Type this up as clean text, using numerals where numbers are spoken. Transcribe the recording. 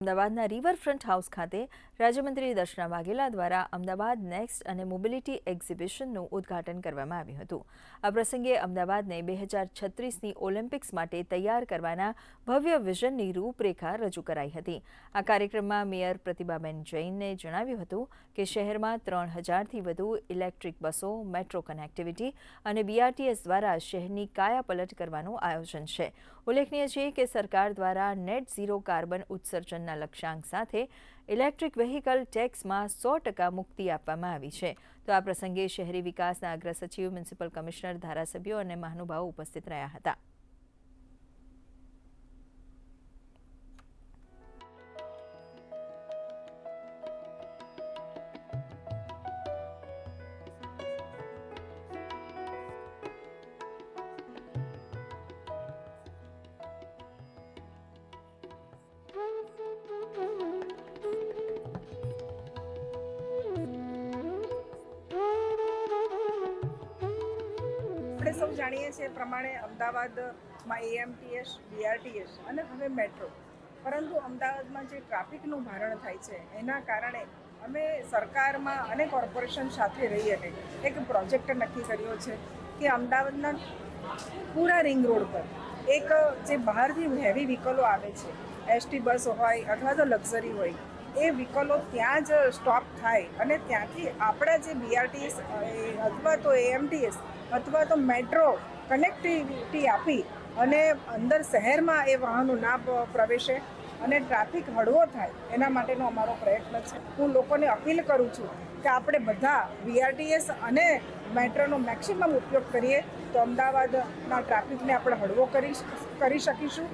અમદાવાદના riverfront house ખાતે રાજ્યમંત્રી દર્શના વાઘેલા દ્વારા અમદાવાદ નેક્સ્ટ અને મોબિલિટી એક્ઝિબિશનનું ઉદ્ઘાટન કરવામાં આવ્યું હતું. આ પ્રસંગે અમદાવાદને 2036ની ઓલિમ્પિક્સ માટે તૈયાર કરવાના ભવ્ય વિઝનની રૂપરેખા રજૂ કરાઈ હતી. આ કાર્યક્રમમાં મેયર પ્રતિભાબેન જૈને જણાવ્યું હતું કે શહેરમાં 3000થી વધુ ઇલેક્ટ્રિક બસો, મેટ્રો કનેક્ટિવિટી અને BRTS દ્વારા શહેરની કાયાપલટ કરવાનું આયોજન છે. ઉલ્લેખનીય છે કે સરકાર દ્વારા નેટ ઝીરો કાર્બન ઉત્સર્જન લક્ષ્યાંક સાથે ઇલેક્ટ્રિક વ્હીકલ ટેક્સમાં 100% મુક્તિ આપવામાં આવી છે. તો આ પ્રસંગે શહેરી વિકાસના અગ્ર સચિવ, મ્યુનિસિપલ કમિશનર, ધારાસભ્યો અને મહાનુભાવો ઉપસ્થિત રહ્યા હતા. આપણે સૌ જાણીએ છીએ પ્રમાણે અમદાવાદમાં AMTS, BRTS અને હવે મેટ્રો, પરંતુ અમદાવાદમાં જે ટ્રાફિકનું ભારણ થાય છે એના કારણે અમે સરકારમાં અને કોર્પોરેશન સાથે રહી અને એક પ્રોજેક્ટ નક્કી કર્યો છે કે અમદાવાદના પૂરા રિંગ રોડ પર એક જે બહારથી હેવી વ્હીકલો આવે છે, ST બસ હોય અથવા તો લક્ઝરી હોય, એ વ્હીકલો ત્યાં જ સ્ટોપ થાય અને ત્યાંથી આપણા જે BRTS અથવા તો AMTS અથવા તો મેટ્રો કનેક્ટિવિટી આપી અને અંદર શહેરમાં એ વાહનો ના પ્રવેશે અને ટ્રાફિક હળવો થાય, એના માટેનો અમારો પ્રયત્ન છે. હું લોકોને અપીલ કરું છું કે આપણે બધા BRTS અને મેટ્રોનો મેક્સિમમ ઉપયોગ કરીએ તો અમદાવાદના ટ્રાફિકને આપણે હળવો કરી શકીશું.